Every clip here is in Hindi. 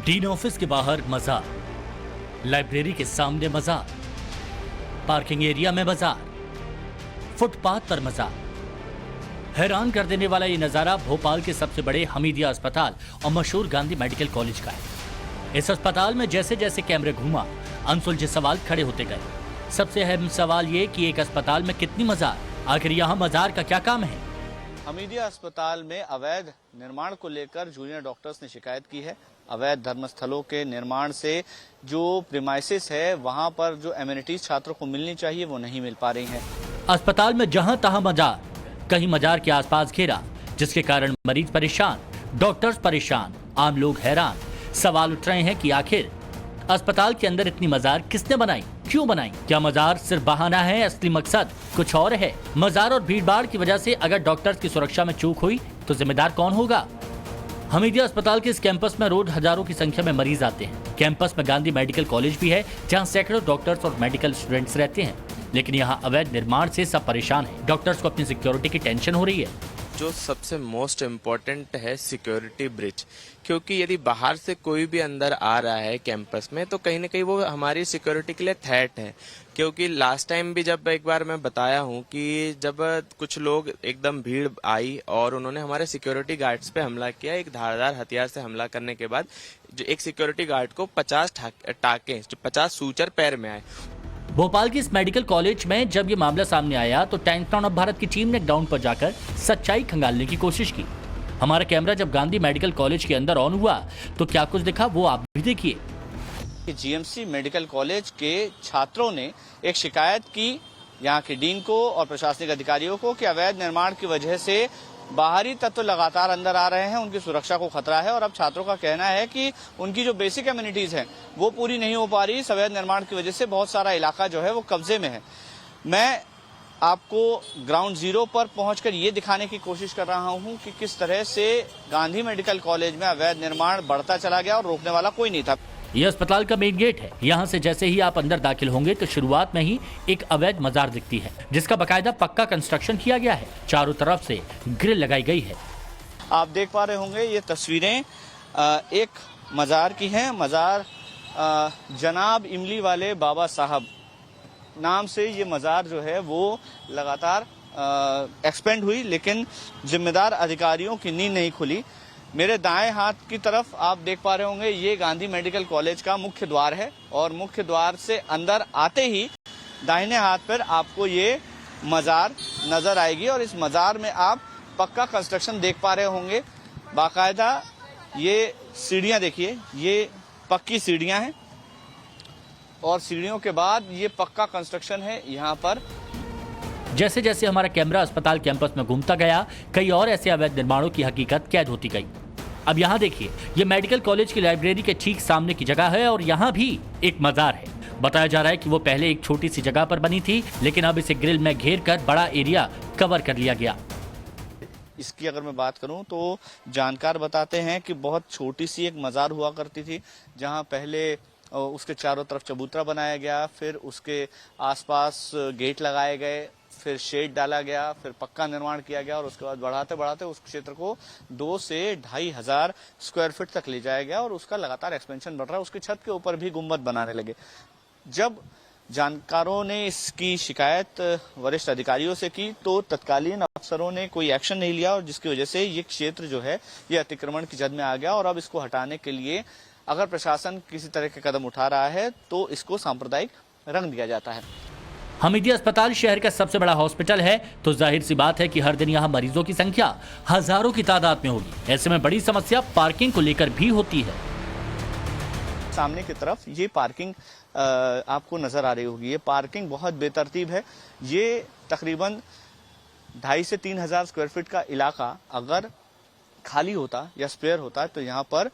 डीन ऑफिस के बाहर मजार, लाइब्रेरी के सामने मजार, पार्किंग एरिया में मजार, फुटपाथ पर मजार। हैरान कर देने वाला ये नजारा भोपाल के सबसे बड़े हमीदिया अस्पताल और मशहूर गांधी मेडिकल कॉलेज का है। इस अस्पताल में जैसे जैसे कैमरे घूमा, अनसुलझे सवाल खड़े होते गए। सबसे अहम सवाल ये कि एक अस्पताल में कितनी मजार, आखिर यहाँ मजार का क्या काम है? हमीदिया अस्पताल में अवैध निर्माण को लेकर जूनियर डॉक्टर्स ने शिकायत की है। अवैध धर्मस्थलों के निर्माण से जो प्रीमाइसिस है, वहां पर जो एमिनिटीज छात्रों को मिलनी चाहिए वो नहीं मिल पा रही हैं। अस्पताल में जहां तहां मजार, कहीं मजार के आसपास घेरा, जिसके कारण मरीज परेशान, डॉक्टर्स परेशान, आम लोग हैरान। सवाल उठ रहे हैं कि आखिर अस्पताल के अंदर इतनी मजार किसने बनाई, क्यों बनाई? क्या मजार सिर्फ बहाना है, असली मकसद कुछ और है? मजार और भीड़भाड़ की वजह से अगर डॉक्टर्स की सुरक्षा में चूक हुई तो जिम्मेदार कौन होगा? हमीदिया अस्पताल के इस कैंपस में रोज हजारों की संख्या में मरीज आते हैं। कैंपस में गांधी मेडिकल कॉलेज भी है, जहां सैकड़ों डॉक्टर्स और मेडिकल स्टूडेंट्स रहते हैं। लेकिन यहाँ अवैध निर्माण से सब परेशान हैं। डॉक्टर्स को अपनी सिक्योरिटी की टेंशन हो रही है। जो सबसे मोस्ट इम्पोर्टेंट है सिक्योरिटी ब्रिज, क्योंकि यदि बाहर से कोई भी अंदर आ रहा है कैंपस में तो कहीं ना कहीं वो हमारी सिक्योरिटी के लिए थ्रेट है। क्योंकि लास्ट टाइम भी जब एक बार मैं बताया हूँ कि जब कुछ लोग एकदम भीड़ आई और उन्होंने हमारे सिक्योरिटी गार्ड्स पे हमला किया, एक धारदार हथियार से हमला करने के बाद जो एक सिक्योरिटी गार्ड को 50 टाके, 50 सूचर पैर में आए। भोपाल की इस मेडिकल कॉलेज में जब ये मामला सामने आया तो टाइम्स नाउ ऑफ भारत की टीम ने ग्राउंड पर जाकर सच्चाई खंगालने की कोशिश की। हमारा कैमरा जब गांधी मेडिकल कॉलेज के अंदर ऑन हुआ तो क्या कुछ दिखा वो आप भी देखिए। जीएमसी मेडिकल कॉलेज के छात्रों ने एक शिकायत की यहाँ के डीन को और प्रशासनिक अधिकारियों को कि अवैध निर्माण की वजह से बाहरी तत्व लगातार अंदर आ रहे हैं, उनकी सुरक्षा को खतरा है। और अब छात्रों का कहना है कि उनकी जो बेसिक एमिनिटीज हैं वो पूरी नहीं हो पा रही। इस अवैध निर्माण की वजह से बहुत सारा इलाका जो है वो कब्जे में है। मैं आपको ग्राउंड जीरो पर पहुंचकर ये दिखाने की कोशिश कर रहा हूं कि किस तरह से गांधी मेडिकल कॉलेज में अवैध निर्माण बढ़ता चला गया और रोकने वाला कोई नहीं था। यह अस्पताल का मेन गेट है। यहाँ से जैसे ही आप अंदर दाखिल होंगे तो शुरुआत में ही एक अवैध मजार दिखती है, जिसका बकायदा पक्का कंस्ट्रक्शन किया गया है। चारों तरफ से ग्रिल लगाई गई है। आप देख पा रहे होंगे ये तस्वीरें एक मजार की हैं। मजार जनाब इमली वाले बाबा साहब नाम से ये मजार जो है वो लगातार एक्सपेंड हुई, लेकिन जिम्मेदार अधिकारियों की नींद नहीं खुली। मेरे दाएं हाथ की तरफ आप देख पा रहे होंगे ये गांधी मेडिकल कॉलेज का मुख्य द्वार है और मुख्य द्वार से अंदर आते ही दाहिने हाथ पर आपको ये मजार नजर आएगी और इस मजार में आप पक्का कंस्ट्रक्शन देख पा रहे होंगे। बाकायदा ये सीढ़ियां देखिए, ये पक्की सीढ़ियां हैं और सीढ़ियों के बाद ये पक्का कंस्ट्रक्शन है यहाँ पर। जैसे जैसे हमारा कैमरा अस्पताल कैंपस में घूमता गया, कई और ऐसे अवैध निर्माणों की हकीकत कैद होती गई। अब यहाँ देखिए, ये मेडिकल कॉलेज की लाइब्रेरी के ठीक सामने की जगह है और यहाँ भी एक मजार है। बताया जा रहा है कि वो पहले एक छोटी सी जगह पर बनी थी, लेकिन अब इसे ग्रिल में घेर कर बड़ा एरिया कवर कर लिया गया। इसकी अगर मैं बात करूं तो जानकार बताते हैं कि बहुत छोटी सी एक मजार हुआ करती थी, जहां पहले उसके चारों तरफ चबूतरा बनाया गया, फिर उसके आसपास गेट लगाए गए, फिर शेड डाला गया, फिर पक्का निर्माण किया गया और उसके बाद बढ़ाते बढ़ाते उस क्षेत्र को 2 से 2,500 स्क्वायर फीट तक ले जाया गया और उसका लगातार एक्सपेंशन बढ़ रहा है। उसकी छत के ऊपर भी गुंबद बनाने लगे। जब जानकारों ने इसकी शिकायत वरिष्ठ अधिकारियों से की तो तत्कालीन अफसरों ने कोई एक्शन नहीं लिया और जिसकी वजह से ये क्षेत्र जो है ये अतिक्रमण की जद में आ गया। और अब इसको हटाने के लिए अगर प्रशासन किसी तरह के कदम उठा रहा है तो इसको सांप्रदायिक रंग दिया जाता है। हमीदिया अस्पताल शहर का सबसे बड़ा हॉस्पिटल है, तो जाहिर सी बात है कि हर दिन यहाँ मरीजों की संख्या हजारों की तादाद में होगी। ऐसे में बड़ी समस्या पार्किंग को लेकर भी होती है। सामने की तरफ ये पार्किंग आपको नजर आ रही होगी। ये पार्किंग बहुत बेतरतीब है। ये तकरीबन 2,500 से 3,000 स्क्वायर फीट का इलाका अगर खाली होता या स्पेयर होता तो यहाँ पर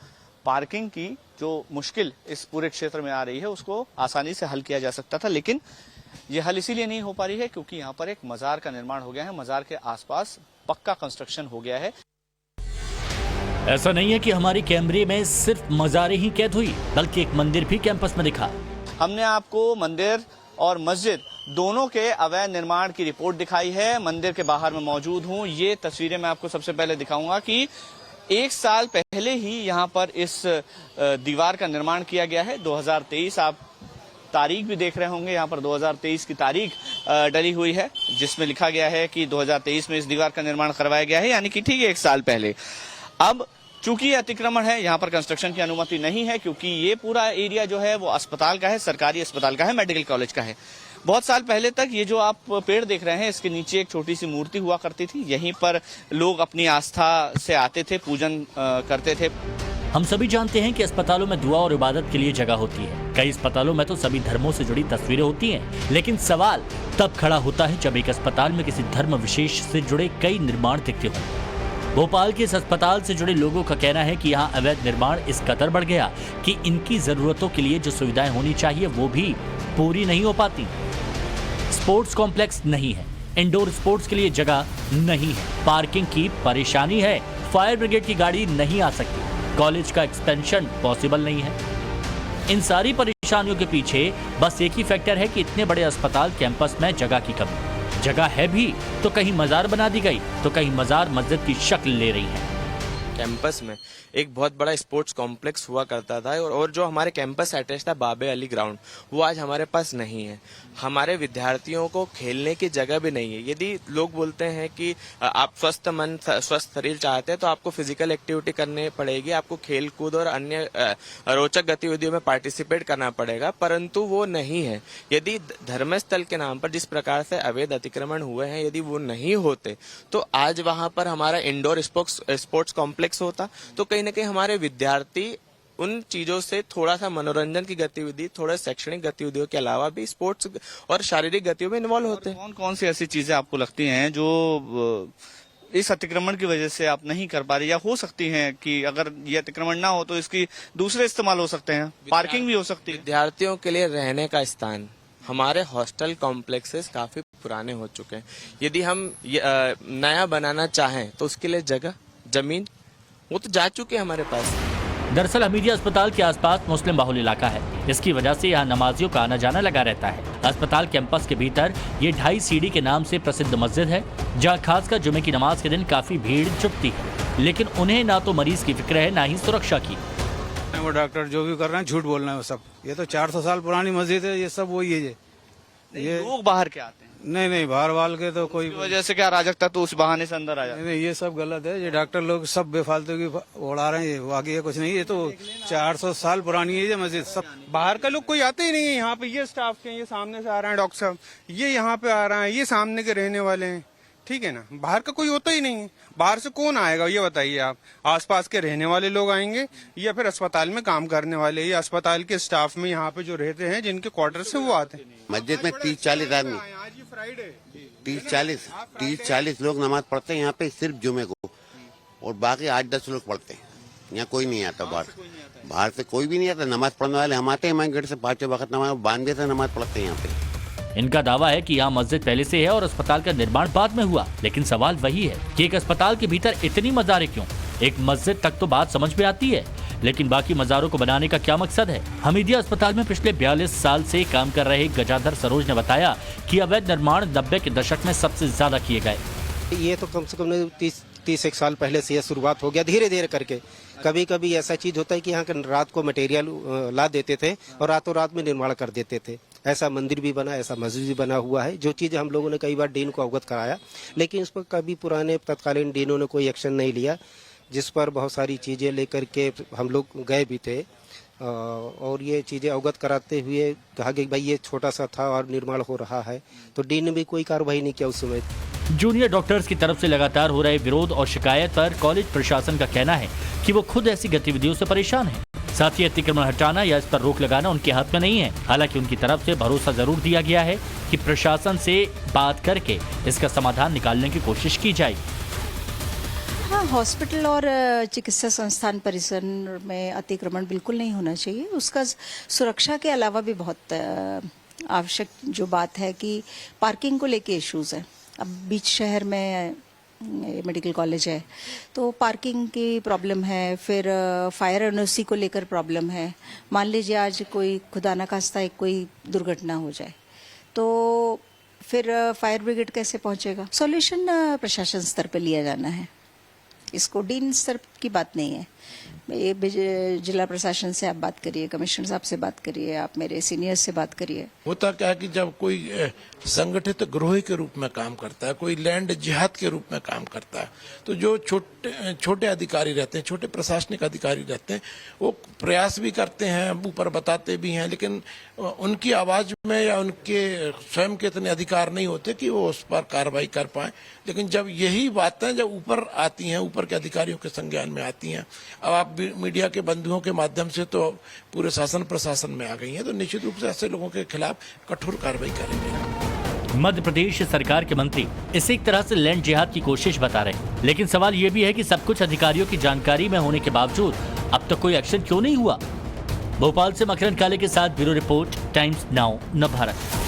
पार्किंग की जो मुश्किल इस पूरे क्षेत्र में आ रही है उसको आसानी से हल किया जा सकता था, लेकिन ये हल इसीलिए नहीं हो पा रही है क्योंकि यहाँ पर एक मजार का निर्माण हो गया है। मजार के आसपास पक्का कंस्ट्रक्शन हो गया है। ऐसा नहीं है कि हमारे कैमरे में सिर्फ मजारें ही कैद हुई, बल्कि एक मंदिर भी कैंपस में दिखा। हमने आपको मंदिर और मस्जिद दोनों के अवैध निर्माण की रिपोर्ट दिखाई है। मंदिर के बाहर में मौजूद हूँ। ये तस्वीरें मैं आपको सबसे पहले दिखाऊंगा कि एक साल पहले ही यहाँ पर इस दीवार का निर्माण किया गया है। 2023 आप तारीख भी देख रहे होंगे, यहाँ पर 2023 की तारीख डली हुई है जिसमें लिखा गया है कि 2023 में इस दीवार का निर्माण करवाया गया है, यानी कि ठीक एक साल पहले। अब चूंकि ये अतिक्रमण है, यहाँ पर कंस्ट्रक्शन की अनुमति नहीं है क्योंकि ये पूरा एरिया जो है वो अस्पताल का है, सरकारी अस्पताल का है, मेडिकल कॉलेज का है। बहुत साल पहले तक ये जो आप पेड़ देख रहे हैं इसके नीचे एक छोटी सी मूर्ति हुआ करती थी। यहीं पर लोग अपनी आस्था से आते थे, पूजन करते थे। हम सभी जानते हैं कि अस्पतालों में दुआ और इबादत के लिए जगह होती है। कई अस्पतालों में तो सभी धर्मों से जुड़ी तस्वीरें होती हैं, लेकिन सवाल तब खड़ा होता है जब एक अस्पताल में किसी धर्म विशेष से जुड़े कई निर्माण दिखते हों। भोपाल के इस अस्पताल से जुड़े लोगों का कहना है कि यहाँ अवैध निर्माण इस कदर बढ़ गया कि इनकी जरूरतों के लिए जो सुविधाएं होनी चाहिए वो भी पूरी नहीं हो पाती। स्पोर्ट्स कॉम्प्लेक्स नहीं है, इंडोर स्पोर्ट्स के लिए जगह नहीं है, पार्किंग की परेशानी है, फायर ब्रिगेड की गाड़ी नहीं आ सकती, कॉलेज का एक्सपेंशन पॉसिबल नहीं है। इन सारी परेशानियों के पीछे बस एक ही फैक्टर है कि इतने बड़े अस्पताल कैंपस में जगह की कमी। जगह है भी तो कहीं मजार बना दी गई तो कहीं मजार मस्जिद की शक्ल ले रही है। कैंपस में एक बहुत बड़ा स्पोर्ट्स कॉम्प्लेक्स हुआ करता था और जो हमारे कैंपस अटैच था बाबे अली ग्राउंड, वो आज हमारे पास नहीं है। हमारे विद्यार्थियों को खेलने की जगह भी नहीं है। यदि लोग बोलते हैं कि आप स्वस्थ मन स्वस्थ शरीर चाहते हैं तो आपको फिजिकल एक्टिविटी करनी पड़ेगी, आपको खेल कूद और अन्य रोचक गतिविधियों में पार्टिसिपेट करना पड़ेगा, परंतु वो नहीं है। यदि धर्मस्थल के नाम पर जिस प्रकार से अवैध अतिक्रमण हुए हैं, यदि वो नहीं होते तो आज वहां पर हमारा इंडोर स्पोर्ट्स कॉम्प्लेक्स होता, तो कहीं ना कहीं हमारे विद्यार्थी उन चीजों से थोड़ा सा मनोरंजन की गतिविधि, थोड़ा शैक्षणिक गतिविधियों के अलावा भी स्पोर्ट्स और शारीरिक गतिविधियों में इन्वॉल्व होते हैं। कौन कौन सी ऐसी चीजें आपको लगती हैं जो इस अतिक्रमण की वजह से आप नहीं कर पा रहे, या हो सकती हैं कि अगर ये अतिक्रमण ना हो तो इसकी दूसरे इस्तेमाल हो सकते हैं, पार्किंग भी हो सकती है? विद्यार्थियों के लिए रहने का स्थान, हमारे हॉस्टल कॉम्प्लेक्सेस काफी पुराने हो चुके हैं। यदि हम नया बनाना चाहें तो उसके लिए जगह, जमीन वो तो जा चुके हैं हमारे पास। दरअसल हमीदिया अस्पताल के आसपास मुस्लिम बाहुल इलाका है, इसकी वजह से यहाँ नमाजियों का आना जाना लगा रहता है। अस्पताल कैंपस के भीतर ये 2.5 सीढ़ी के नाम से प्रसिद्ध मस्जिद है, जहाँ खासकर जुमे की नमाज के दिन काफी भीड़ जुटती है, लेकिन उन्हें ना तो मरीज की फिक्र है ना ही सुरक्षा की। वो डॉक्टर जो भी कर रहे हैं झूठ बोल रहे हैं वो सब। ये तो 400 साल पुरानी मस्जिद है, ये सब वही है। ये लोग बाहर के आते हैं? नहीं, बाहर वाल के तो कोई वजह से क्या अराजकता तो उस बहाने से अंदर आ जाता है? नहीं, ये सब गलत है। ये डॉक्टर लोग सब बेफालतू की उड़ा रहे हैं, बाकी कुछ नहीं। ये तो 400 साल पुरानी है ये मस्जिद। सब बाहर का लोग कोई आते ही नहीं है यहाँ पे। ये स्टाफ के, ये सामने से आ रहे हैं डॉक्टर साहब, ये यहाँ पे आ रहा है, ये सामने के रहने वाले हैं, ठीक है ना। बाहर का कोई होता ही नहीं है। बाहर से कौन आएगा ये बताइए आप? आसपास के रहने वाले लोग आएंगे या फिर अस्पताल में काम करने वाले या अस्पताल के स्टाफ में यहाँ पे जो रहते हैं जिनके क्वार्टर से वो आते हैं। मस्जिद में 30-40 आदमी, 30-40 लोग नमाज पढ़ते हैं यहाँ पे सिर्फ जुमे को, और बाकी 8-10 लोग पढ़ते हैं। यहाँ कोई नहीं आता बाहर से कोई भी नहीं आता। नमाज पढ़ने वाले हम आते हैं, हमारे घर से 5 वक्त नमाज बांध देते नमाज पढ़ते हैं यहाँ पे। इनका दावा है कि यहाँ मस्जिद पहले से है और अस्पताल का निर्माण बाद में हुआ, लेकिन सवाल वही है कि एक अस्पताल के भीतर इतनी मज़ारें क्यों? एक मस्जिद तक तो बात समझ में आती है, लेकिन बाकी मज़ारों को बनाने का क्या मकसद है? हमीदिया अस्पताल में पिछले 42 साल से काम कर रहे गजाधर सरोज ने बताया कि अवैध निर्माण 90 के दशक में सबसे ज्यादा किए गए। ये तो कम से कम 30 साल पहले से यह शुरुआत हो गया, धीरे धीरे करके। कभी कभी ऐसा चीज होता है कि यहाँ रात को मटेरियल ला देते थे और रातों रात में निर्माण कर देते थे। ऐसा मंदिर भी बना, ऐसा मस्जिद भी बना हुआ है, जो चीज़ हम लोगों ने कई बार डीन को अवगत कराया, लेकिन इस पर कभी पुराने तत्कालीन डीनों ने कोई एक्शन नहीं लिया, जिस पर बहुत सारी चीज़ें लेकर के हम लोग गए भी थे और ये चीज़ें अवगत कराते हुए कहा कि भाई ये छोटा सा था और निर्माण हो रहा है, तो डीन ने भी कोई कार्रवाई नहीं किया उस समय। जूनियर डॉक्टर्स की तरफ से लगातार हो रहे विरोध और शिकायत पर कॉलेज प्रशासन का कहना है कि वो खुद ऐसी गतिविधियों से परेशान है। साथ ही अतिक्रमण हटाना या इस पर रोक लगाना उनके हाथ में नहीं है। हालांकि उनकी तरफ से भरोसा जरूर दिया गया है कि प्रशासन से बात करके इसका समाधान निकालने की कोशिश की जाएगी। हाँ, हॉस्पिटल और चिकित्सा संस्थान परिसर में अतिक्रमण बिल्कुल नहीं होना चाहिए। उसका सुरक्षा के अलावा भी बहुत आवश्यक जो बात है कि पार्किंग को लेके इश्यूज है। अब बीच शहर में मेडिकल कॉलेज है तो पार्किंग की प्रॉब्लम है, फिर फायर एनओसी को लेकर प्रॉब्लम है। मान लीजिए आज कोई खुदा न खास्ता कोई दुर्घटना हो जाए तो फिर फायर ब्रिगेड कैसे पहुंचेगा? सॉल्यूशन प्रशासन स्तर पर लिया जाना है। इसको डीन स्तर की बात नहीं है। ये जिला प्रशासन से आप बात करिए, कमिश्नर साहब से बात करिए, आप मेरे सीनियर से बात करिए। होता क्या है कि जब कोई संगठित गिरोह के रूप में काम करता है, कोई लैंड जिहाद के रूप में काम करता है, तो जो छोटे अधिकारी रहते हैं, छोटे प्रशासनिक अधिकारी रहते हैं, वो प्रयास भी करते हैं, ऊपर बताते भी हैं, लेकिन उनकी आवाज में या उनके स्वयं के इतने अधिकार नहीं होते कि वो उस पर कार्रवाई कर पाए। लेकिन जब यही बातें जब ऊपर आती हैं, ऊपर के अधिकारियों के संज्ञान में आती हैं, अब आप मीडिया के बंधुओं के माध्यम से तो पूरे शासन प्रशासन में आ गई हैं, तो निश्चित रूप से ऐसे लोगों के खिलाफ कठोर कार्रवाई करेंगे। मध्य प्रदेश सरकार के मंत्री इसे एक तरह से लैंड जिहाद की कोशिश बता रहे हैं, लेकिन सवाल ये भी है कि सब कुछ अधिकारियों की जानकारी में होने के बावजूद अब तक कोई एक्शन क्यों नहीं हुआ। भोपाल से मकरंद काले के साथ bureau report, times now Navbharat.